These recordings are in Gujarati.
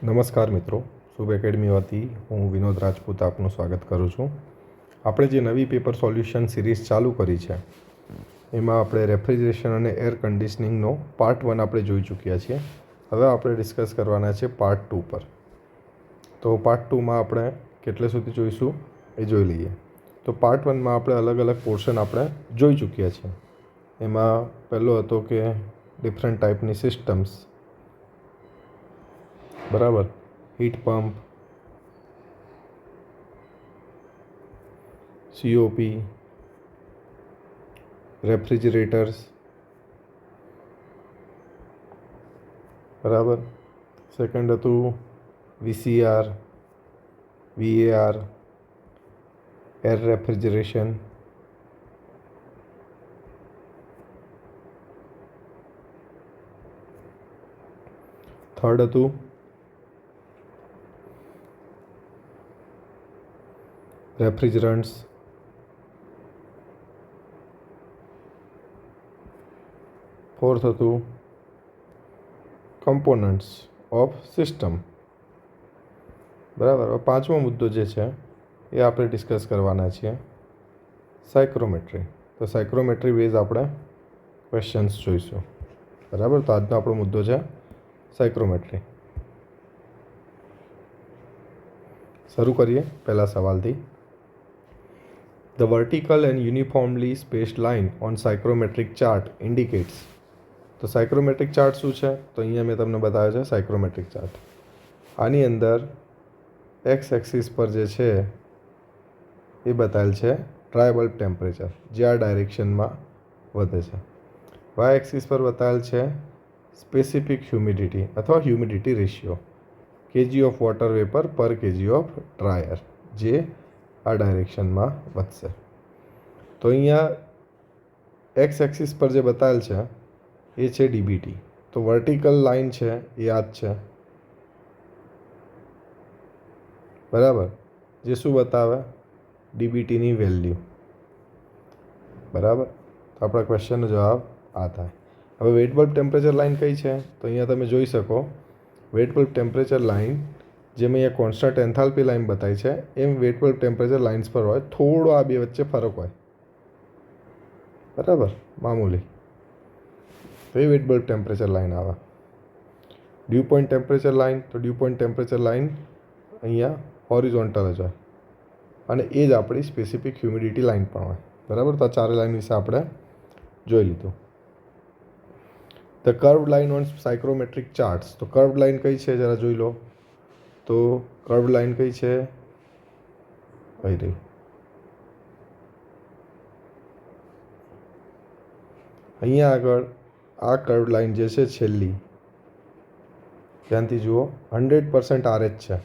નમસ્કાર મિત્રો, શુભ એકેડમી વતી હું વિનોદ રાજપૂત આપનું સ્વાગત કરું છું. આપણે જે નવી પેપર સોલ્યુશન સિરીઝ ચાલુ કરી છે એમાં આપણે રેફ્રિજરેશન અને એર કન્ડિશનિંગનો પાર્ટ 1 આપણે જોઈ ચૂક્યા છીએ. હવે આપણે ડિસ્કસ કરવાના છે પાર્ટ 2 પર. તો પાર્ટ 2માં આપણે કેટલે સુધી જોઈશું એ જોઈ લઈએ. તો પાર્ટ 1માં આપણે અલગ અલગ પોર્શન આપણે જોઈ ચૂક્યા છીએ. એમાં પહેલો હતો કે ડિફરન્ટ ટાઈપની સિસ્ટમ્સ, બરાબર, હીટ પંપ, COP, રેફ્રિજરેટર્સ, બરાબર. સેકન્ડ હતું VCR, VAR, air refrigeration. Third હતું રેફ્રિજરન્ટ્સ. ફોર્થ હતું કમ્પોનન્ટ્સ ઓફ સિસ્ટમ. બરાબર. પાંચમો મુદ્દો જે છે એ આપણે ડિસ્કસ કરવાના છીએ, સાયક્રોમેટ્રી. તો સાયક્રોમેટ્રી બેઝ આપણે ક્વેશ્ચન્સ જોઈશું. બરાબર. તો આજનો આપણો મુદ્દો છે સાયક્રોમેટ્રી. શરૂ કરીએ પહેલા સવાલથી. The vertical and uniformly spaced line on psychrometric chart indicates. તો સાયક્રોમેટ્રિક ચાર્ટ શું છે? તો અહીંયા મેં તમને બતાવ્યો છે સાયક્રોમેટ્રિક ચાર્ટ. આની અંદર એક્સ એક્સિસ પર જે છે એ બતાવેલ છે ડ્રાય બલ્બ ટેમ્પરેચર, જે આ ડાયરેક્શનમાં વધે છે. વાય એક્સિસ પર બતાવેલ છે સ્પેસિફિક હ્યુમિડિટી અથવા humidity ratio, kg of water vapour per kg of dry air, જે આ ડાયરેક્શનમાં વધશે. તો અહીંયા એક્સ એક્સિસ પર જે બતાવેલ છે એ છે ડીબીટી. તો વર્ટિકલ લાઇન છે એ આ જ છે, બરાબર, જે શું બતાવે? ડીબીટીની વેલ્યુ. બરાબર. તો આપણા ક્વેશ્ચનનો જવાબ આ થાય. હવે વેટ બલ્બ ટેમ્પરેચર લાઇન કઈ છે? તો અહીંયા તમે જોઈ શકો વેટ બલ્બ ટેમ્પરેચર લાઇન, જેમ અહીંયા કોન્સ્ટન્ટ એન્થાલ્પી લાઇન બતાવી છે એમ વેટ બલ્બ ટેમ્પરેચર લાઇન્સ પર હોય થોડો આ બે વચ્ચે ફરક હોય, બરાબર, મામૂલી. તો એ વેટ બલ્બ ટેમ્પરેચર લાઇન આવે. ડ્યુ પોઈન્ટ ટેમ્પરેચર લાઇન, તો ડ્યુ પોઈન્ટ ટેમ્પરેચર લાઇન અહીંયા હોરિઝોન્ટલ જ હોય અને એ જ આપણી સ્પેસિફિક હ્યુમિડિટી લાઇન પણ હોય, બરાબર. તો આ ચારે લાઇન વિશે આપણે જોઈ લીધું. The curved line on psychrometric charts. તો કર્વડ લાઇન કઈ છે જરા જોઈ લો. તો કર્વડ લાઇન કઈ છે? કઈ રહી? અહીંયા આગળ આ કર્વડ લાઇન જે છે છેલ્લી, ધ્યાનથી જુઓ, 100% RH છે.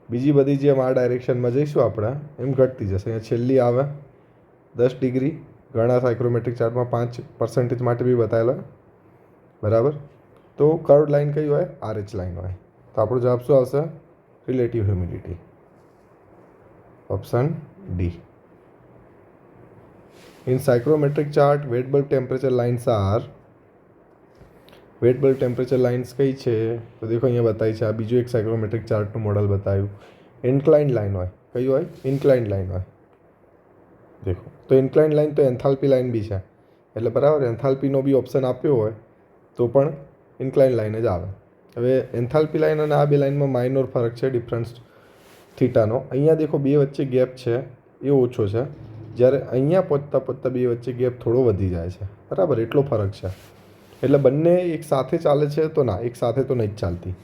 બીજી બધી જેમ આ ડાયરેક્શનમાં જઈશું આપણે એમ ઘટતી જશે. અહીંયા છેલ્લી આવે 10 ડિગ્રી, ઘણા સાયક્રોમેટ્રિક ચાર્ટમાં 5% માટે બી બતાવેલો હોય, બરાબર. તો કર્વડ લાઇન કઈ હોય? RH લાઇન હોય. તો આપણો જવાબ શું આવશે? Relative humidity, option D. In psychrometric chart wet bulb temperature lines are. Wet bulb temperature lines કઈ છે? તો દેખો અહીંયા બતાવી છે. આ બીજું એક સાયક્રોમેટ્રિક ચાર્ટનું મોડલ બતાવ્યું. ઇન્ક્લાઇન્ડ લાઇન હોય. કઈ હોય? ઇન્ક્લાઇન્ડ લાઇન હોય. દેખો, તો ઇન્ક્લાઇન્ડ લાઇન તો એન્થાલ્પી લાઇન બી છે, એટલે બરાબર એન્થાલ્પીનો બી ઓપ્શન આપ્યો હોય તો પણ ઇન્ક્લાઇન્ડ લાઇન જ આવે. હવે એન્થાલ્પી લાઇન અને આ બે લાઇનમાં માઇનોર ફરક છે, ડિફરન્સ થીટાનો. અહીંયા દેખો બે વચ્ચે ગેપ છે એ ઓછો છે, જ્યારે અહીંયા પહોંચતા પહોંચતા બે વચ્ચે ગેપ થોડો વધી જાય છે, બરાબર, એટલો ફરક છે. એટલે બંને એક સાથે ચાલે છે તો ના, એક સાથે તો નહીં જ ચાલતી,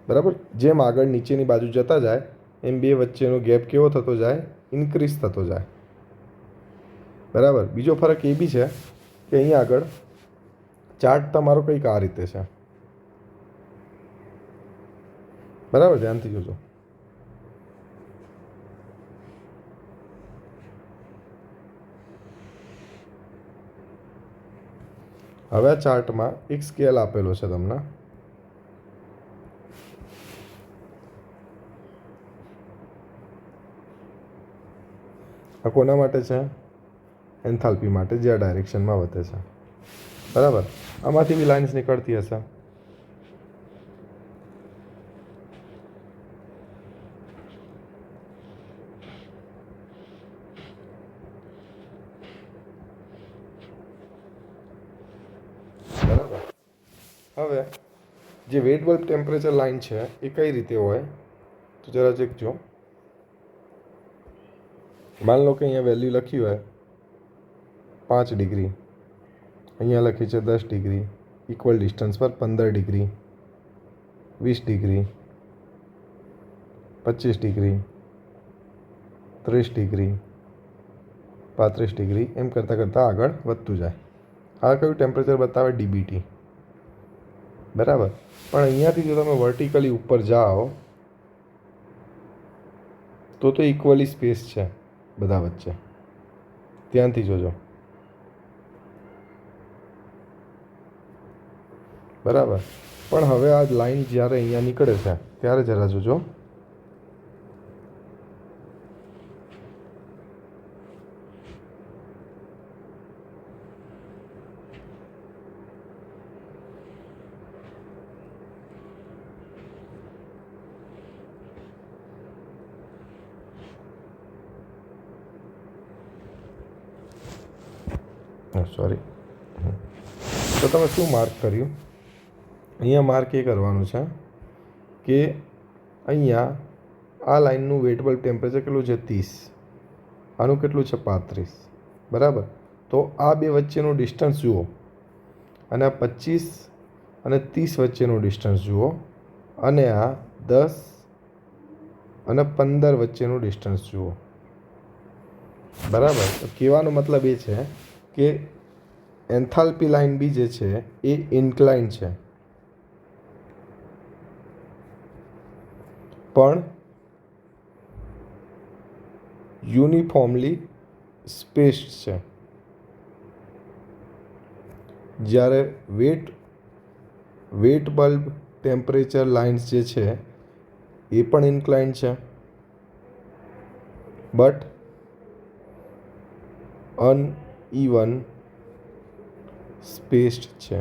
બરાબર. જેમ આગળ નીચેની બાજુ જતા જાય એમ બે વચ્ચેનો ગેપ કેવો થતો જાય? ઇન્ક્રીઝ થતો જાય, બરાબર. બીજો ફરક એ બી છે કે અહીંયા આગળ ચાર્ટ તમારો કંઈક આ રીતે છે, બરાબર, ધ્યાનથી જોજો. હવે આ ચાર્ટમાં એક સ્કેલ આપેલો છે તમને. આ કોના માટે છે? એન્થાલ્પી માટે, જે આ ડાયરેક્શનમાં વધે છે, બરાબર. આમાંથી બી લાઇન્સ નીકળતી હશે. હવે જે વેટ બલ્બ ટેમ્પરેચર લાઇન છે એ કઈ રીતે હોય તો જરા જો માન લો કે અહીંયા વેલ્યુ લખી હોય 5 ડિગ્રી, અહીંયા લખી છે 10 ડિગ્રી, ઇક્વલ ડિસ્ટન્સ પર 15 degree, 20 degree, 25 degree, 30 degree, 35 degree, એમ કરતાં કરતાં આગળ વધતું જાય. આ કયું ટેમ્પરેચર બતાવે? ડીબીટી. બરાબર. પણ અહીંયાથી જો તમે વર્ટિકલી ઉપર જાઓ તો ઇક્વલી સ્પેસ છે બધા વચ્ચે, ધ્યાનથી જોજો. બરાબર. પણ હવે આ લાઈન જ્યારે અહીંયા નીકળે છે ત્યારે જરા જોજો, સોરી, તો તમે શું માર્ક કર્યું? અહીંયા માર્ક એ કરવાનું છે કે અહીંયા આ લાઇનનું વેટ બલ્બ ટેમ્પરેચર કેટલું છે? 30. આનું કેટલું છે? 35. બરાબર. તો આ બે વચ્ચેનું ડિસ્ટન્સ જુઓ અને આ 25 અને 30 વચ્ચેનું ડિસ્ટન્સ જુઓ અને આ 10 અને 15 વચ્ચેનું ડિસ્ટન્સ જુઓ. બરાબર. તો કહેવાનો મતલબ એ છે કે એન્થાલ્પી લાઇન બી જે છે એ ઇન્ક્લાઇન છે, પણ યુનિફોર્મલી સ્પેસ્ડ છે. જ્યારે વેટ બલ્બ ટેમ્પરેચર લાઇન્સ જે છે એ પણ ઇન્ક્લાઇન છે, બટ અનઇવન સ્પેસ્ડ છે,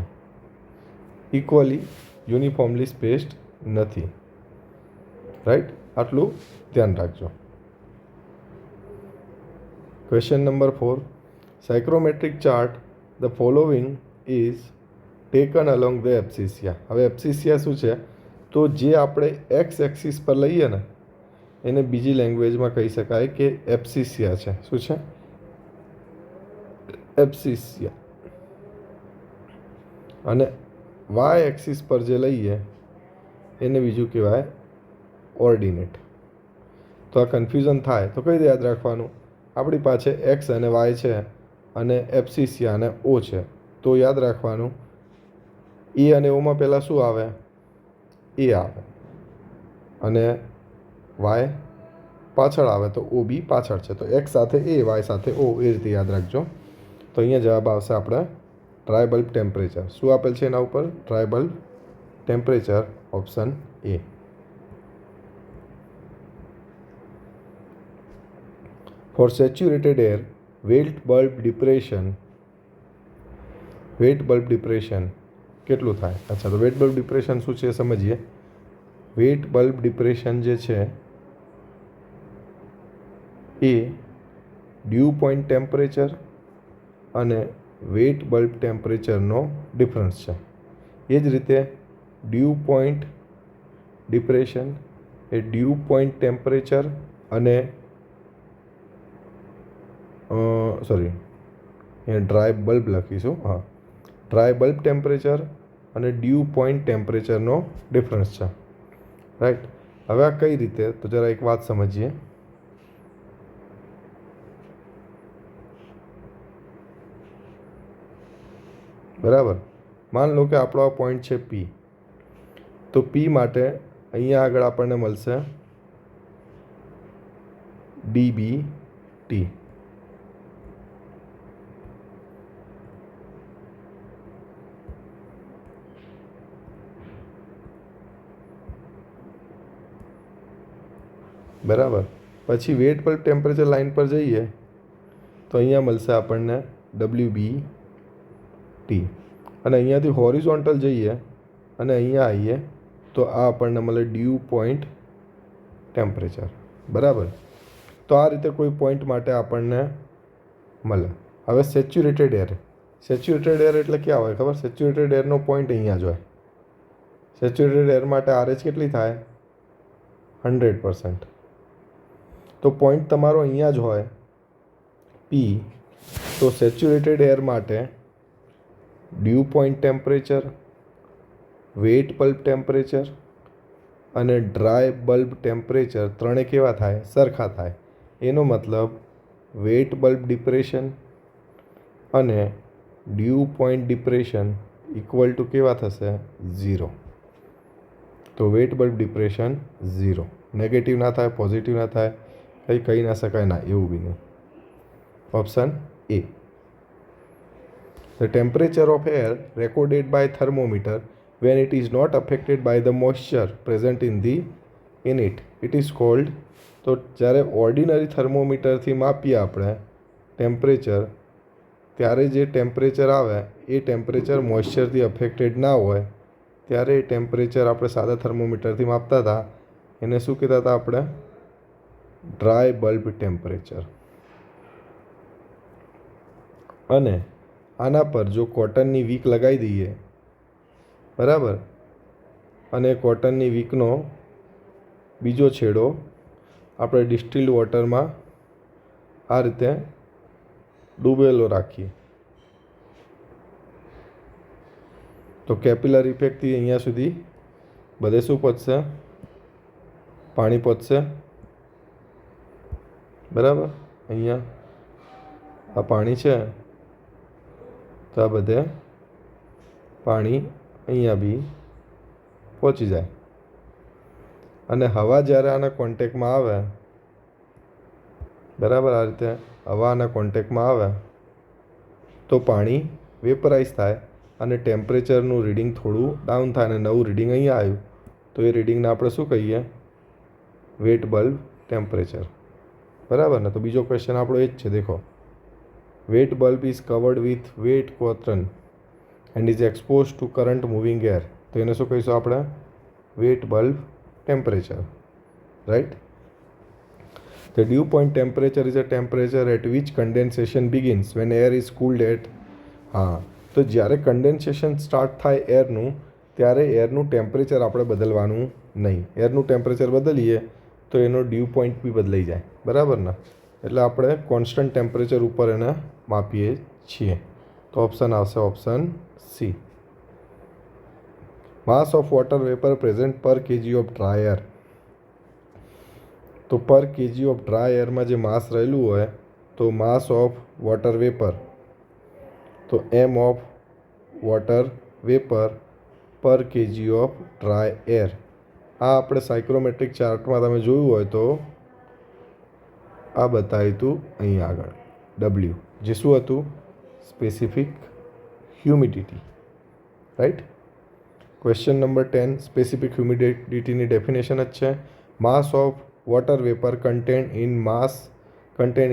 ઇક્વલી યુનિફોર્મલી સ્પેસ્ડ નથી. રાઈટ? આટલું ધ્યાન રાખજો. Question number 4. Psychrometric chart the following is taken along the abscissa. હવે એબ્સિસિયા શું છે? તો જે આપણે એક્સ એક્સિસ પર લઈએ ને એને બીજી લેંગ્વેજમાં કહી શકાય કે એબ્સિસિયા છે. શું છે? એબ્સિસિયા. અને વાય એક્સિસ પર જે લઈએ એને બીજું કહેવાય ઓર્ડિનેટ. તો આ કન્ફ્યુઝન થાય તો કઈ રીતે યાદ રાખવાનું? આપણી પાસે એક્સ અને વાય છે અને એબ્સિસિયા અને ઓ છે, તો યાદ રાખવાનું એ અને ઓમાં પહેલાં શું આવે? એ આવે અને વાય પાછળ આવે તો ઓ બી પાછળ છે. તો એક્સ સાથે એ, વાય સાથે ઓ, એ રીતે યાદ રાખજો. તો અહીંયા જવાબ આવશે આપણે ડ્રાય બલ્બ ટેમ્પરેચર. શું આપેલ છે એના ઉપર? Dry bulb temperature, option A. For saturated air wet bulb depression કેટલું થાય? અચ્છા, તો વેટ બલ્બ ડિપ્રેશન શું છે સમજીએ. વેટ બલ્બ ડિપ્રેશન જે છે એ ડ્યુ પોઈન્ટ ટેમ્પરેચર અને વેટ બલ્બ ટેમ્પરેચરનો ડિફરન્સ છે. એ જ રીતે ડ્યુ પોઈન્ટ ડિપ્રેશન એ ડ્યુ પોઈન્ટ ટેમ્પરેચર અને અહીંયા ડ્રાય બલ્બ લખીશું. હા, ડ્રાય બલ્બ ટેમ્પરેચર અને ડ્યુ પોઈન્ટ ટેમ્પરેચરનો ડિફરન્સ છે. રાઈટ? હવે આ કઈ રીતે? તો જરા એક વાત સમજીએ. બરાબર. માન લો કે આપણો આ પોઈન્ટ છે પી, તો પી માટે અહીંયા આગળ આપણને મળશે ડીબીટી. બરાબર. પછી વેટ બલ્બ ટેમ્પરેચર લાઇન પર જઈએ તો અહીંયા મળશે આપણને WBT. અને અહીંયાથી હોરિઝોન્ટલ જઈએ અને અહીંયા આવીએ તો આ આપણને મળે ડ્યુ પોઈન્ટ ટેમ્પરેચર. બરાબર. તો આ રીતે કોઈ પોઈન્ટ માટે આપણને મળે. હવે સેચ્યુરેટેડ એર એટલે ક્યાં હોય ખબર? સેચ્યુરેટેડ એરનો પોઈન્ટ અહીંયા જ હોય. સેચ્યુરેટેડ એર માટે RH કેટલી થાય? 100%. તો પોઈન્ટ તમારો અહીંયા જ હોય P. તો સેચ્યુરેટેડ એર માટે dew point temperature, wet bulb temperature અને ડ્રાય બલ્બ ટેમ્પરેચર ત્રણે કેવા થાય? સરખા થાય. એનો મતલબ વેટ બલ્બ ડિપ્રેશન અને dew point depression equal to કેવા થશે? 0. તો વેટ બલ્બ ડિપ્રેશન 0. નેગેટિવ ના થાય, પોઝિટિવ ના થાય, કંઈ કહી ના શકાય ના, એવું બી નહીં. Option A. The temperature of air recorded by thermometer when it is not affected by the moisture present in it is called. તો જ્યારે ઓર્ડિનરી થર્મોમીટરથી માપીએ આપણે ટેમ્પરેચર, ત્યારે જે ટેમ્પરેચર આવે એ ટેમ્પરેચર મોઇશ્ચરથી અફેક્ટેડ ના હોય, ત્યારે એ ટેમ્પરેચર આપણે સાદા થર્મોમીટરથી માપતા હતા એને શું કહેતા હતા આપણે? Dry bulb temperature. અને આના પર જો કોટનની વીક લગાવી દઈએ, બરાબર, અને કોટનની વીકનો બીજો છેડો આપણે ડિસ્ટિલ્ડ વોટરમાં આ રીતે ડૂબેલો રાખીએ, તો કેપિલર ઇફેક્ટથી અહીંયા સુધી બધે શું પહોંચશે? પાણી પહોંચશે, બરાબર. અહીંયા આ પાણી છે તો આ બધે પાણી અહીંયા બી પહોંચી જાય. અને હવા જ્યારે આના કોન્ટેક્ટમાં આવે, બરાબર, આ રીતે હવા આના કોન્ટેક્ટમાં આવે તો પાણી વેપરાઇઝ થાય અને ટેમ્પરેચરનું રીડિંગ થોડું ડાઉન થાય અને નવું રીડિંગ અહીંયા આવ્યું તો એ રીડિંગને આપણે શું કહીએ? વેટ બલ્બ ટેમ્પરેચર, બરાબર ને. તો બીજો ક્વેશ્ચન આપણો એ જ છે, દેખો. Wet bulb is covered with wet cotton and is expose to current moving air. તો એને શું કહીશું આપણે? Wet bulb temperature, right? The dew point temperature is a temperature at which condensation begins when air is cooled at. હા, તો જ્યારે કન્ડેન્સેશન સ્ટાર્ટ થાય એરનું, ત્યારે એરનું ટેમ્પરેચર આપણે બદલવાનું નહીં. એરનું ટેમ્પરેચર બદલીએ તો એનો ડ્યુ પોઈન્ટ બી બદલાઈ જાય, બરાબર ને. એટલે આપણે કોન્સ્ટન્ટ ટેમ્પરેચર ઉપર એને માપીએ છીએ. તો ઓપ્શન આવશે option C. Mass of water vapour present per kg of dry air. તો પર કેજી ઓફ ડ્રાય એરમાં જે માસ રહેલું હોય, તો માસ ઓફ વોટર વેપર, તો એમ ઓફ વોટર વેપર પર કેજી ઓફ ડ્રાય એર. આ આપણે સાયક્રોમેટ્રિક ચાર્ટમાં તમે જોયું હોય તો આ બતાવ્યું હતું અહીં આગળ W, જે શું હતું? Specific humidity, right. Question number 10 specific હ્યુમિડિટીની ડેફિનેશન જ છે. Mass of water vapour content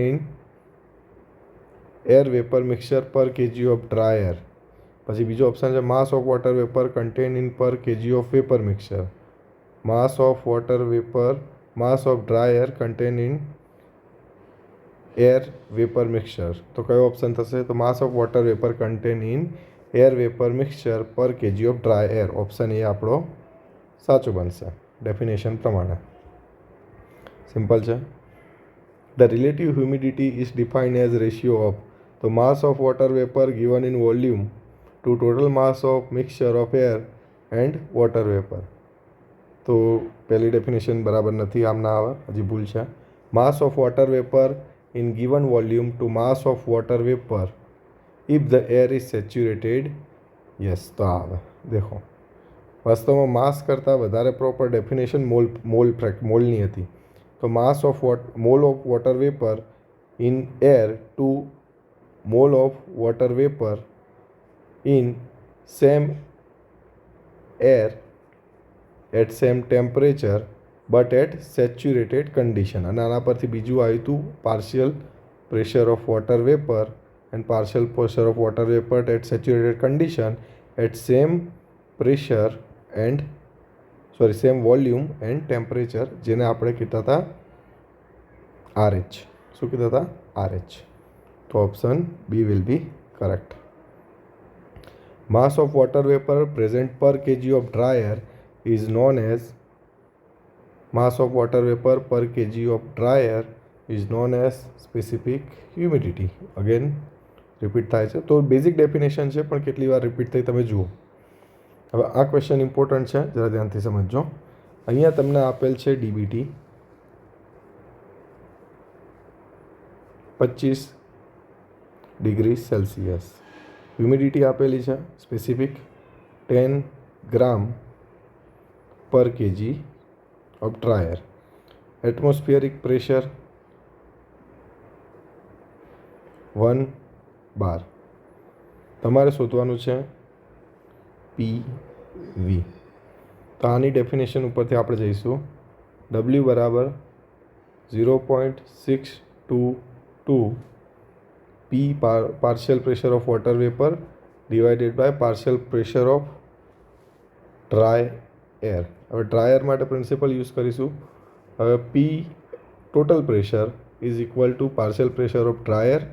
in air vapour mixture per kg of dry air. પછી બીજો ઓપ્શન છે mass of water vapour content in per kg of vapour mixture. Mass of water vapour, mass of dry air content in air vapour mixture. તો કયો ઓપ્શન થશે? તો mass of water vapour content in air vapour mixture per kg of dry air. Option A આપણો સાચો બનશે ડેફિનેશન પ્રમાણે. સિમ્પલ છે. The relative humidity is defined as ratio of. તો mass of water vapour given in volume to total mass of mixture of air and water vapour. તો પહેલી ડેફિનેશન બરાબર નથી, આમ ના આવે, હજી ભૂલ છે. Mass of water vapour in given volume to mass of water vapour if the air is saturated. Yes, તો આવે. દેખો, વાસ્તવમાં માસ કરતાં વધારે પ્રોપર ડેફિનેશન મોલની હતી. તો mass of mole of water vapour in air to mole of water vapour in same air at same temperature but at saturated condition. અને આના પરથી બીજું આવ્યું હતું partial pressure of water vapour and partial pressure of water vapour at saturated condition at same pressure and same volume and temperature, જેને આપણે કહેતા હતા RH. શું કહેતા હતા? RH. તો option B will be correct. Mass of water vapour present per kg of dry air is known as mass of water vapour per kg of dry air is known as specific humidity. Again repeat થાય છે, તો બેઝિક ડેફિનેશન છે પણ કેટલી વાર રિપીટ થઈ તમે જુઓ. હવે આ ક્વેશ્ચન ઇમ્પોર્ટન્ટ છે, જરા ધ્યાનથી સમજજો. અહીંયા તમને આપેલ છે ડીબીટી 25 ડિગ્રી સેલ્સિયસ, હ્યુમિડિટી આપેલી છે સ્પેસિફિક 10 ગ્રામ પર kg of dry air, atmospheric pressure 1 બાર. તમારે શોધવાનું છે PV. તો આની ડેફિનેશન ઉપરથી આપણે જઈશું. W બરાબર 0.622 P partial pressure of water vapour divided by partial pressure of dry air. હવે ડ્રાય એર માટે પ્રિન્સિપલ યુઝ કરીશું. હવે P total pressure is equal to partial pressure of dry air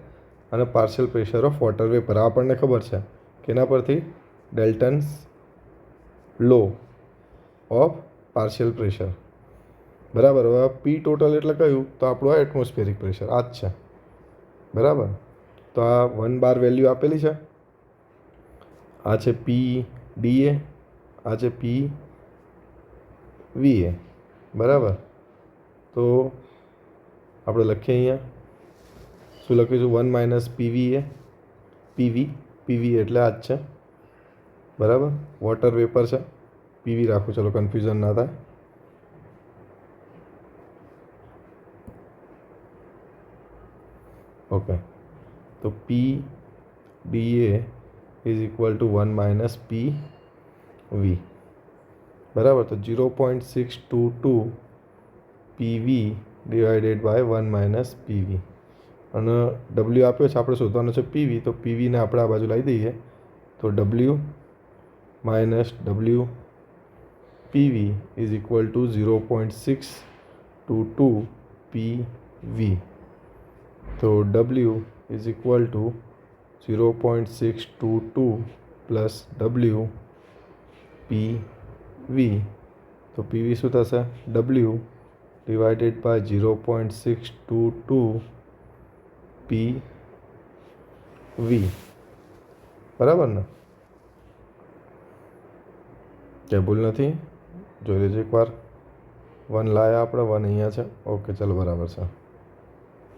અને partial pressure of water vapour. આ આપણને ખબર છે કે એના પરથી Dalton's law of partial pressure, બરાબર. હવે પી ટોટલ એટલે કયું, તો આપણું આ એટમોસ્ફિયરિક પ્રેશર આ જ છે, બરાબર. તો આ 1 બાર વેલ્યુ આપેલી છે. આ છે PDA, આ છે PVA, બરાબર. તો આપણે લખીએ અહીંયા શું લખીશું, 1 માઇનસ PVA, PV એટલે આ જ છે, બરાબર. વોટર વેપર છે, PV રાખું, ચલો કન્ફ્યુઝન ના થાય. ઓકે, તો PDA is equal to 1 minus PV, બરાબર. તો 0.622 PV divided by 1 minus PV. અને W આપ્યો છે, આપણે શોધવાનો છે PV, તો PVને આપણે આ બાજુ લાવી દઈએ. તો W minus W PV is equal two 0.622 PV. તો W is equal two 0.622 plus W PV. તો PV શું થશે, W ડિવાઇડેડ બાય 0.622 PV, બરાબર ને. ક્યાંય ભૂલ નથી, જોઈ લેજો એકવાર. 1 લાયા આપણે, 1 અહીંયા છે. ઓકે, ચાલો બરાબર છે.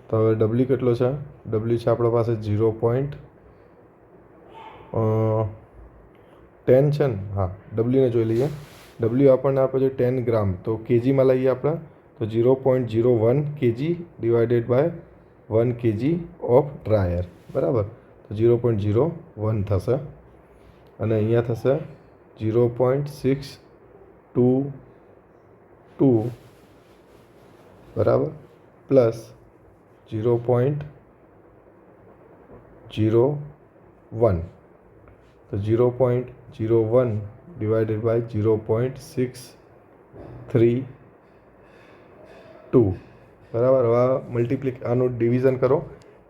તો હવે W કેટલો છે, W છે આપણા પાસે 0.10 છે ને, હા. Wને જોઈ લઈએ. W આપણને આપે છે 10 ગ્રામ, તો કેજીમાં લઈએ આપણે, તો 0.01 kg divided by 1 kg of dry air, બરાબર. તો 0.01 થશે અને અહીંયા થશે 0.622, બરાબર, પ્લસ 0.01. તો 0.01 ડિવાઇડેડ બાય 0.632, બરાબર. હવે આનું ડિવિઝન કરો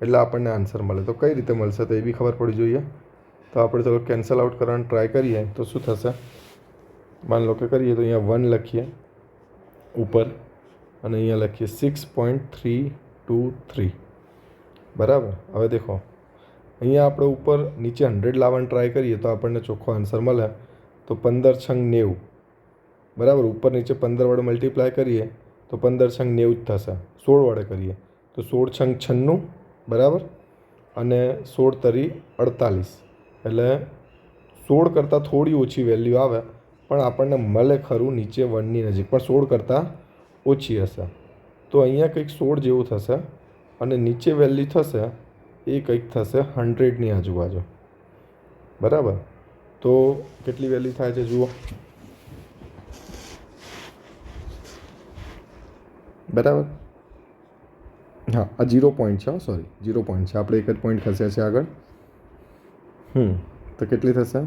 એટલે આપણને આન્સર મળે. તો કઈ રીતે મળશે તો એ બી ખબર પડી જોઈએ. તો આપણે ચલો કેન્સલ આઉટ કરવાનું ટ્રાય કરીએ તો શું થશે, માન લો કે કરીએ તો અહીંયા 1 લખીએ ઉપર અને અહીંયા લખીએ 6.323, બરાબર. હવે દેખો અહીંયા આપણે ઉપર નીચે 100 લાવવાનું ટ્રાય કરીએ તો આપણને ચોખ્ખો આન્સર મળે. તો 15 છંગ 90, બરાબર. ઉપર નીચે 15 વડે મલ્ટીપ્લાય કરીએ તો 15 છંગ 90 જ થશે. 16 વડે કરીએ તો 16 છંગ 96, બરાબર. અને 16 તરી 48, એટલે 16 કરતાં થોડી ઓછી વેલ્યુ આવે પણ આપણને મળે ખરું નીચે 1ની નજીક, પણ 16 કરતાં ઓછી હશે. તો અહીંયા કંઈક 16 જેવું થશે અને નીચે વેલ્યુ થશે એ કંઈક થશે 100ની આજુબાજુ, બરાબર. તો કેટલી વેલ્યુ થાય છે જુઓ, બરાબર. હા, આ 0 પોઈન્ટ છે, સોરી 0 પોઈન્ટ છે, આપણે એક જ પોઈન્ટ ખસ્યા છે આગળ. તો કેટલી થશે,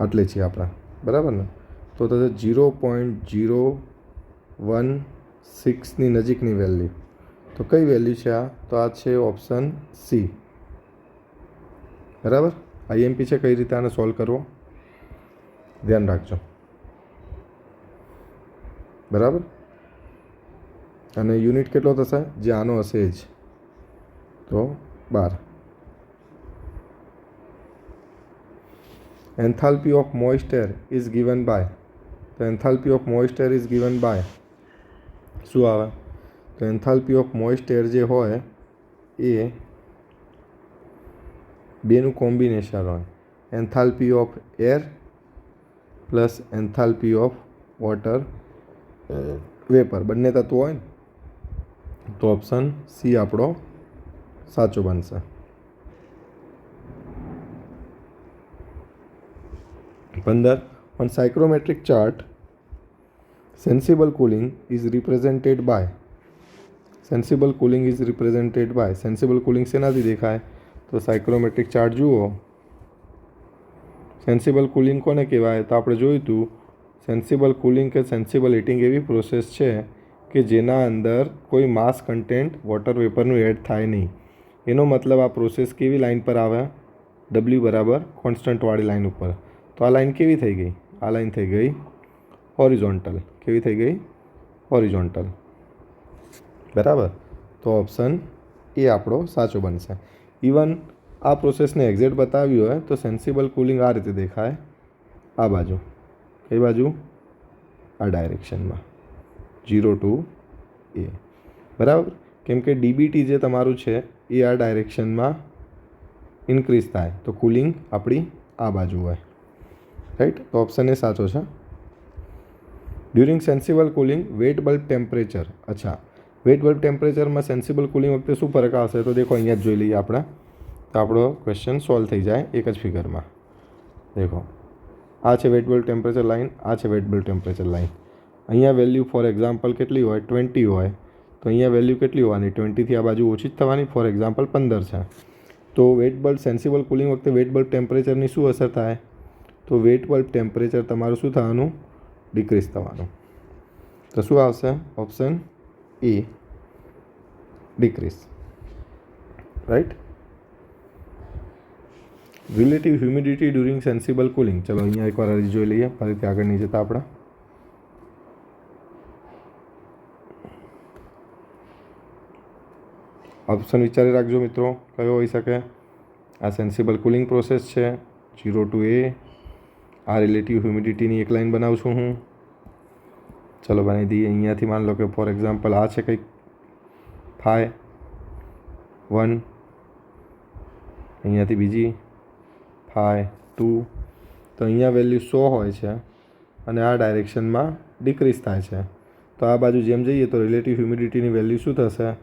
આટલી છે આપણા, બરાબર ને. તો થશે 0.016ની નજીકની વેલ્યુ. તો કઈ વેલ્યુ છે આ, તો આ છે ઓપ્શન સી, બરાબર. IMP છે કઈ રીતે આને સોલ્વ કરવો. ધ્યાન રાખજો, બરાબર. અને યુનિટ કેટલો થશે? જે આનો હશે એ જ, તો 12. Enthalpy of moist air is given by, તો enthalpy of moist air is given by શું આવે? તો એન્થાલ્પી ઓફ મોઇસ્ટ એર જે હોય એ બેનું કોમ્બિનેશન હોય, enthalpy of air plus enthalpy of water vapour, બંને તત્વો હોય ને, તો ઓપ્શન સી આપણો સાચો બનશે. 15. On psychrometric chart, sensible cooling is represented by, sensible cooling is represented by, sensible cooling શેનાથી દેખાય? તો સાયક્રોમેટ્રિક ચાર્ટ જુઓ. સેન્સિબલ કુલિંગ કોને કહેવાય? તો આપણે જોયું હતું, સેન્સિબલ કુલિંગ કે સેન્સિબલ હીટિંગ એવી પ્રોસેસ છે કે જેના અંદર કોઈ માસ કન્ટેન્ટ વોટર વેપરનું એડ થાય નહીં. એનો મતલબ આ પ્રોસેસ કેવી લાઇન પર આવે? ડબલ્યુ બરાબર કોન્સ્ટન્ટવાળી લાઇન ઉપર. તો આ લાઇન કેવી થઈ ગઈ? આ લાઇન થઈ ગઈ હોરિઝોન્ટલ. કેવી થઈ ગઈ? હોરિઝોન્ટલ, બરાબર. તો ઓપ્શન એ આપણો સાચો બનશે. ઇવન આ પ્રોસેસને એક્ઝેક્ટ બતાવી હોય તો સેન્સિબલ કુલિંગ આ રીતે દેખાય, આ બાજુ. કઈ બાજુ? આ ડાયરેક્શનમાં, 0 to A, બરાબર. કેમ કે ડીબીટી જે તમારું છે એ આ ડાયરેક્શનમાં ઇન્ક્રીઝ થાય, તો કુલિંગ આપણી આ બાજુ હોય, રાઈટ. તો ઓપ્શન એ સાચો છે. During sensible cooling wet bulb temperature, અચ્છા, વેટ બલ્બ ટેમ્પરેચરમાં સેન્સિબલ કુલિંગ વખતે શું ફરક આવશે? તો દેખો અહીંયા જ જોઈ લઈએ આપણે, તો આપણો ક્વેશ્ચન સોલ્વ થઈ જાય એક જ ફિગરમાં. દેખો, આ છે વેટ બલ્બ ટેમ્પરેચર લાઇન, આ છે વેટ બલ્બ ટેમ્પરેચર લાઇન. અહીંયા વેલ્યુ ફોર એક્ઝામ્પલ કેટલી હોય? 20 હોય, તો અહીંયા વેલ્યુ કેટલી હોવાની? 20થી આ બાજુ ઓછી જ થવાની. ફોર એક્ઝામ્પલ 15 છે. તો વેટ બલ્બ સેન્સિબલ કુલિંગ વખતે વેટ બલ્બ ટેમ્પરેચરની શું અસર થાય? તો વેટ બલ્બ ટેમ્પરેચર તમારું શું થવાનું? ડિક્રીઝ થવાનું. તો શું આવશે? Option A, decrease, right. Relative humidity during sensible cooling, ચલો અહીંયા એકવાર જોઈ લઈએ, ફરીથી આગળ નહીં જતા આપણે. ઓપ્શન વિચારી રાખજો મિત્રો, કયો હોઈ શકે? આ સેન્સિબલ કુલિંગ પ્રોસેસ છે, 0 to A. આ રિલેટિવ હ્યુમિડિટીની એક લાઇન બનાવું છું હું, ચલો બનાવી દઈએ. અહીંયાથી માની લો કે ફોર એક્ઝામ્પલ આ છે કંઈક 5, 1, અહીંયાથી બીજી 5, 2. તો અહીંયા વેલ્યુ 100 હોય છે અને આ ડાયરેક્શનમાં ડિક્રીઝ થાય છે. તો આ બાજુ જેમ જઈએ તો રિલેટિવ હ્યુમિડિટીની વેલ્યુ શું થશે?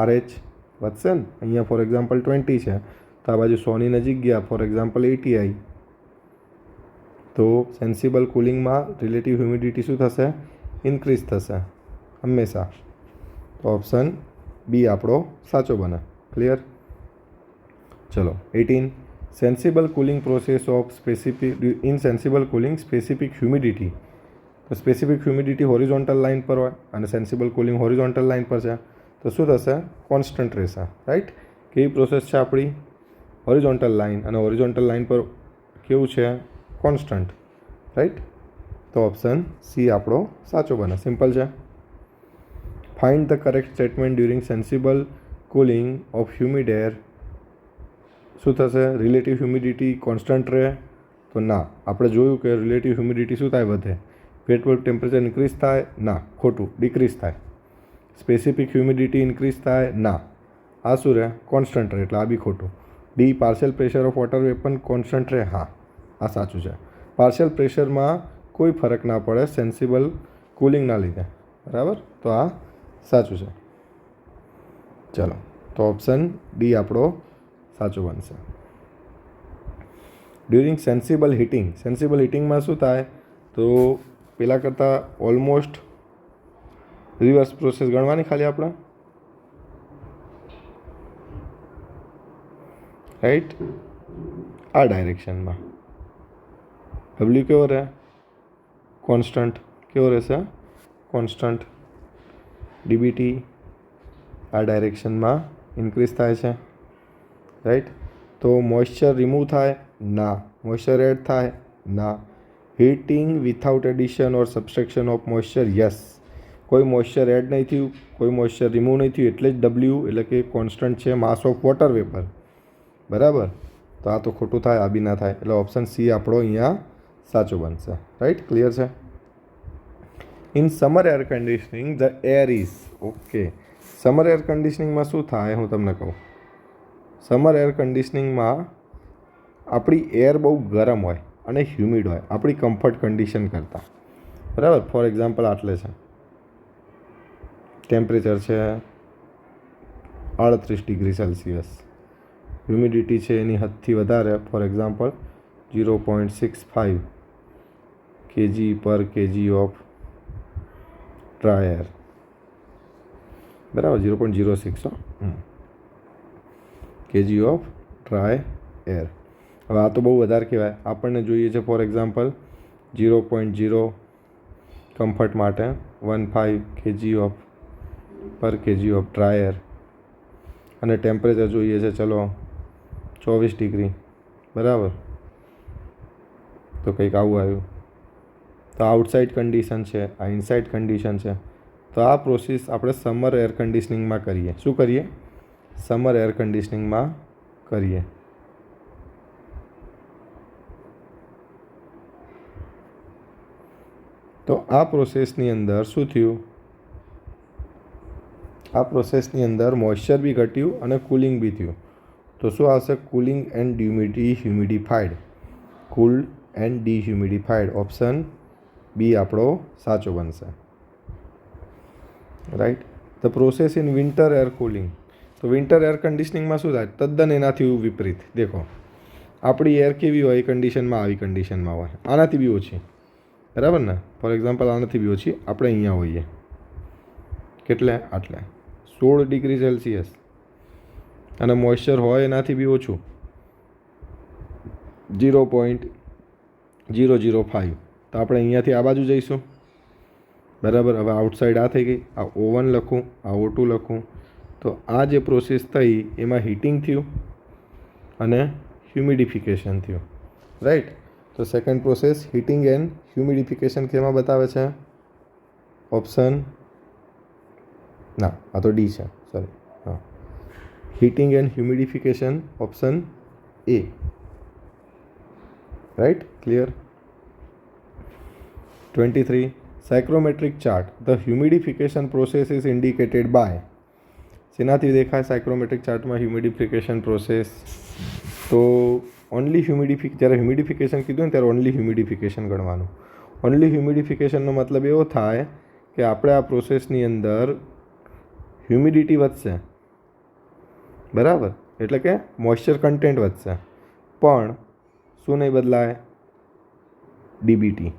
RH વધશે ને. અહીંયા ફોર એક્ઝામ્પલ 20 છે, તો આ બાજુ 100ની નજીક ગયા, ફોર એક્ઝામ્પલ 80 આવી. તો સેન્સિબલ કુલિંગમાં રિલેટિવ હ્યુમિડિટી શું થશે? ઇન્ક્રીઝ થશે હંમેશા. તો ઓપ્શન બી આપણો સાચો બને. ક્લિયર? ચલો 18. Sensible cooling process of specific, in sensible cooling specific humidity, તો સ્પેસિફિક હ્યુમિડિટી હોરિઝોન્ટલ લાઇન પર હોય અને સેન્સિબલ કુલિંગ હોરિઝોન્ટલ લાઇન પર છે, તો શું થશે? કોન્સ્ટન્ટ રહેશે, રાઈટ. કેવી પ્રોસેસ છે આપણી? હોરિઝોન્ટલ લાઇન, અને હોરિઝોન્ટલ લાઇન પર કેવું છે? Constant, right. તો ઓપ્શન સી આપણો સાચો બને. સિમ્પલ છે. Find the correct statement during sensible cooling of humid air. શું થશે? રિલેટિવ હ્યુમિડિટી કોન્સ્ટન્ટ રહે? તો ના. આપણે જોયું કે રિલેટિવ હ્યુમિડિટી શું થાય? વધે. વેટ બલ્બ ટેમ્પરેચર ઇન્ક્રીઝ થાય? ના, ખોટું, ડિક્રીઝ થાય. સ્પેસિફિક હ્યુમિડિટી ઇન્ક્રીઝ થાય? ના. આ શું રહે? કોન્સ્ટન્ટ રહે, એટલે આ બી ખોટું. D, partial pressure of water vapour constant રહે? હા, આ સાચું છે. પાર્શિયલ પ્રેશરમાં કોઈ ફરક ના પડે સેન્સિબલ કુલિંગના લીધે, બરાબર. તો આ સાચું છે. ચલો, તો ઓપ્શન ડી આપણો સાચું બનશે. ડ્યુરિંગ સેન્સિબલ હીટિંગ, સેન્સિબલ હીટિંગમાં શું થાય? તો પહેલાં કરતાં ઓલમોસ્ટ રિવર્સ પ્રોસેસ ગણવાની ખાલી આપણે, રાઈટ. આ ડાયરેક્શનમાં ડબલ્યુ કેવો રહે? કોન્સ્ટન્ટ. કેવો રહેશે? કોન્સ્ટન્ટ. ડીબીટી આ ડાયરેક્શનમાં ઇન્ક્રીઝ થાય છે, રાઈટ. તો મોઇશ્ચર રિમૂવ થાય? ના. મોઇશ્ચર એડ થાય? ના. Heating without addition or subtraction of moisture, yes. કોઈ મોઇશ્ચર એડ નહીં થયું, કોઈ મોઇશ્ચર રિમૂવ નહીં થયું, એટલે જ ડબલ્યુ એટલે કે કોન્સ્ટન્ટ છે માસ ઓફ વોટર વેપર. બરાબર. તો આ તો ખોટું થાય, આ બી ના થાય, એટલે ઓપ્શન સી આપણો અહીંયા સાચો બનશે. રાઈટ, ક્લિયર છે. In summer air conditioning the air is, okay. Summer air કન્ડિશનિંગમાં શું થાય હું તમને કહું. સમર એર કન્ડિશનિંગમાં આપણી એર બહુ ગરમ હોય અને હ્યુમિડ હોય આપણી કમ્ફર્ટ કન્ડિશન કરતાં. બરાબર. ફોર એક્ઝામ્પલ આટલે છે, ટેમ્પરેચર છે 38 ડિગ્રી સેલ્સિયસ, હ્યુમિડિટી છે એની હદથી વધારે, ફોર એક્ઝામ્પલ 0.65 kg પર kg ઓફ ડ્રાય એર. બરાબર, 0.06 kg ઓફ ડ્રાય એર. હવે આ તો બહુ વધારે કહેવાય. આપણને જોઈએ છે ફોર એક્ઝામ્પલ 0.0 કમ્ફર્ટ માટે 15 kg ઓફ પર kg ઓફ ડ્રાય એર, અને ટેમ્પરેચર જોઈએ છે ચલો 24 ડિગ્રી. બરાબર. તો કંઈક આવું આવ્યું. તો આઉટસાઇડ કન્ડિશન છે, આ ઇનસાઇડ કન્ડિશન છે. તો આ પ્રોસેસ આપણે સમર એર કન્ડિશનિંગમાં કરીએ. શું કરીએ? સમર એર કન્ડિશનિંગમાં કરીએ. તો આ પ્રોસેસની અંદર શું થયું? આ પ્રોસેસની અંદર મોઇશ્ચર બી ઘટ્યું અને કુલિંગ બી થયું. તો શું આવશે? Cooling and humidified. Cooled and dehumidified. Option B આપણો સાચો બનશે. Right. The process in winter air cooling. તો વિન્ટર એર કન્ડિશનિંગમાં શું થાય? તદ્દન એનાથી વિપરીત. દેખો, આપણી એર કેવી હોય એ કન્ડિશનમાં આવી કન્ડિશનમાં હોય, આનાથી બી ઓછી. બરાબર ને? ફોર એક્ઝામ્પલ આનાથી બી ઓછી આપણે અહીંયા હોઈએ. કેટલે? આટલે 16 ડિગ્રી સેલ્સિયસ. અને મોઇશ્ચર હોય એનાથી બી ઓછું 0.005. તો આપણે અહીંયાથી આ બાજુ જઈશું. બરાબર. હવે આઉટસાઇડ આ થઈ ગઈ, આ O1 લખું, આ O2 લખું. તો આ જે પ્રોસેસ થઈ એમાં હીટિંગ થયું અને હ્યુમિડિફિકેશન થયું. રાઈટ. તો second process heating and humidification કેમાં બતાવે છે? ઓપ્શન ના, આ તો ડી છે, સોરી. હા, heating and humidification, option A. Right, clear. 23. Psychrometric chart. The humidification process is indicated by. શેનાથી દેખાય સાયક્રોમેટ્રિક ચાર્ટમાં હ્યુમિડિફિકેશન પ્રોસેસ? તો ઓનલી જ્યારે હ્યુમિડિફિકેશન કીધું ને ત્યારે ઓનલી હ્યુમિડિફિકેશન ગણવાનું. ઓનલી હ્યુમિડિફિકેશનનો મતલબ એવો થાય કે આપણે આ પ્રોસેસની અંદર હ્યુમિડિટી વધશે. બરાબર. એટલે કે મોઇશ્ચર કન્ટેન્ટ વધશે, પણ શું નહીં બદલાય? ડીબીટી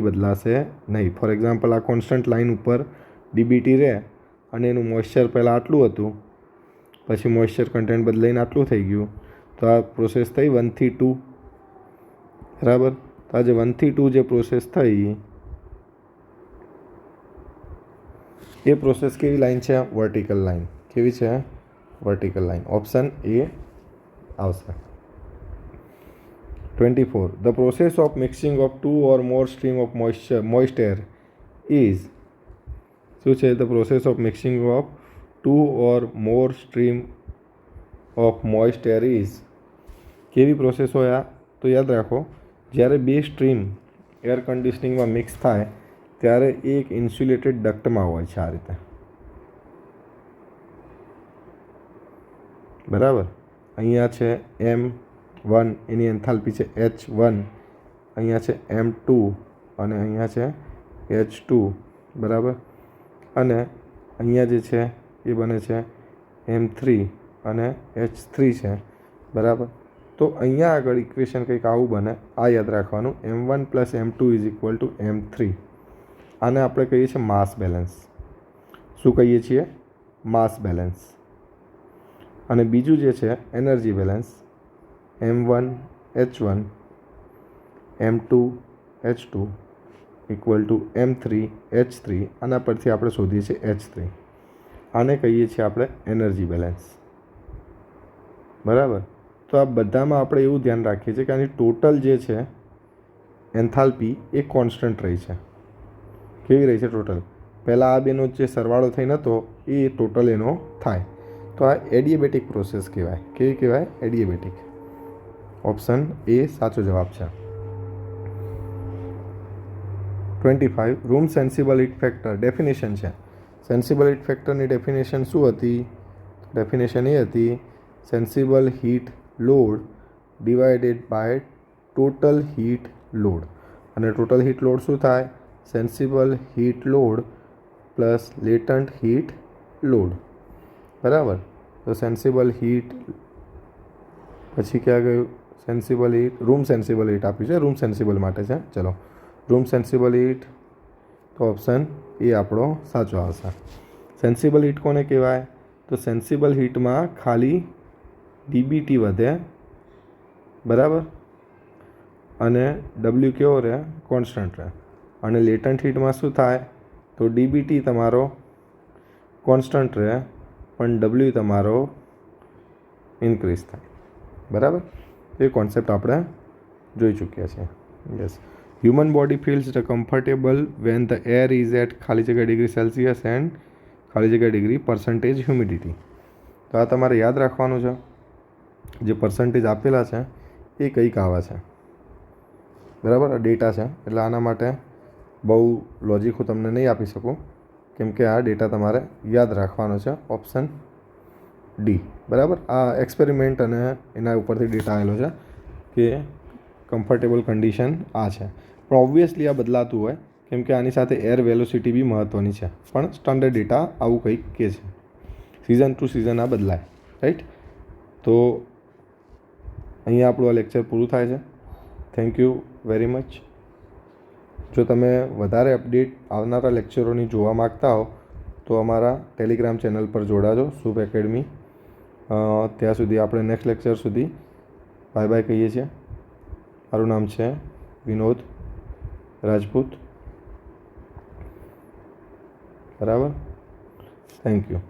બદલાશે નહીં. ફોર એક્ઝામ્પલ આ કોન્સ્ટન્ટ લાઇન ઉપર ડીબીટી રહે અને એનું મોઇશ્ચર પહેલાં આટલું હતું, પછી મોઇશ્ચર કન્ટેન્ટ બદલાઈને આટલું થઈ ગયું. તો આ પ્રોસેસ થઈ 1 થી 2. બરાબર. તો આ જે 1 થી 2 જે પ્રોસેસ થઈ એ પ્રોસેસ કેવી લાઈન છે? Vertical line. કેવી છે? Vertical line. ઓપ્શન એ આવશે. 24. The process of mixing of 2 or more stream of moist air is. શું છે? The process of mixing of 2 or more stream of moist air is. કેવી પ્રોસેસ હોય આ? તો યાદ રાખો, જ્યારે બે સ્ટ્રીમ એર કન્ડિશનિંગમાં મિક્સ થાય ત્યારે એક ઇન્સ્યુલેટેડ ડક્ટમાં હોય છે આ રીતે. બરાબર. અહીંયા છે M1, એની એન્થાલ્પી છે H1, અહીંયા છે M2 અને અહીંયા છે H2. બરાબર. અને અહીંયા જે છે એ બને છે M3 અને H3 છે. બરાબર. તો અહીંયા આગળ ઇક્વેશન કંઈક આવું બને. આ યાદ રાખવાનું, M1 + M2 = M3. આને આપણે કહીએ છીએ માસ બેલેન્સ. શું કહીએ છીએ? Mass balance. અને બીજું જે છે energy balance, M1 H1 M2 H2 = M3 H3. આના પરથી આપણે શોધીએ છીએ H3. આને કહીએ છીએ આપણે એનર્જી બેલેન્સ. બરાબર. તો આ બધામાં આપણે એવું ધ્યાન રાખીએ છીએ કે આની ટોટલ જે છે એન્થાલ્પી એ કોન્સ્ટન્ટ રહી છે. કેવી રહી છે? ટોટલ. પહેલાં આ બેનો જે સરવાળો થઈને હતો એ ટોટલ એનો થાય. તો આ એડિયેબેટિક પ્રોસેસ કહેવાય. કેવી કહેવાય? એડિયેબેટિક. ઓપ્શન એ સાચો જવાબ છે. 25 room sensible heat factor definition છે. સેન્સિબલ હીટ ફેક્ટરની ડેફિનેશન શું હતી? ડેફિનેશન એ હતી sensible heat load divided by total heat load. અને ટોટલ હીટ લોડ શું થાય? Sensible heat load plus latent heat load. બરાબર. તો સેન્સિબલ હીટ પછી ક્યાં ગયું? Sensible heat room sensible heat આપ્યું છે, રૂમ સેન્સિબલ માટે છે. ચલો રૂમ સેન્સિબલ હીટ, તો ઓપ્શન એ આપણો સાચો આવશે. સેન્સિબલ હીટ કોને કહેવાય? તો સેન્સિબલ હીટમાં ખાલી ડીબીટી વધે, બરાબર, અને ડબલ્યુ કેવો રહે? કોન્સ્ટન્ટ રહે. અને લેટન્ટ હીટમાં શું થાય? તો ડીબીટી તમારો કોન્સ્ટન્ટ રહે પણ ડબલ્યુ તમારો ઇન્ક્રીઝ થાય. બરાબર. એ કોન્સેપ્ટ આપણે જોઈ ચૂક્યા છીએ. Yes. Human body feels comfortable when the air is at ખાલી જગ્યા ડિગ્રી સેલ્સિયસ એન્ડ ખાલી જગ્યા ડિગ્રી પર્સન્ટેજ હ્યુમિડિટી. તો આ તમારે યાદ રાખવાનું છે. જે પર્સન્ટેજ આપેલા છે એ કંઈક આવે છે, બરાબર. આ ડેટા છે એટલે આના માટે બહુ લોજિક હું તમને નહીં આપી શકું, કેમ કે આ ડેટા તમારે યાદ રાખવાનો છે. Option D. બરાબર. આ એક્સપેરિમેન્ટ અને એના ઉપરથી ડેટા આવેલો છે કે કમ્ફર્ટેબલ કન્ડિશન આ છે. પણ ઓબ્વિયસલી આ બદલાતું હોય, કેમ કે આની સાથે એર વેલોસિટી બી મહત્ત્વની છે. પણ સ્ટાન્ડર્ડ ડેટા આવું કંઈક કહે છે. સિઝન ટુ સિઝન આ બદલાય. રાઈટ. તો અહીંયા આપણું આ લેક્ચર પૂરું થાય છે. Thank you very much. જો તમે વધારે અપડેટ આવનારા લેક્ચરોની જોવા માગતા હો તો અમારા ટેલિગ્રામ ચેનલ પર જોડાજો, શુભ એકેડમી. ત્યાં સુધી આપણે નેક્સ્ટ લેક્ચર સુધી બાય બાય કહીએ છીએ. મારું નામ છે વિનોદ રાજપૂત. બરાબર. Thank you.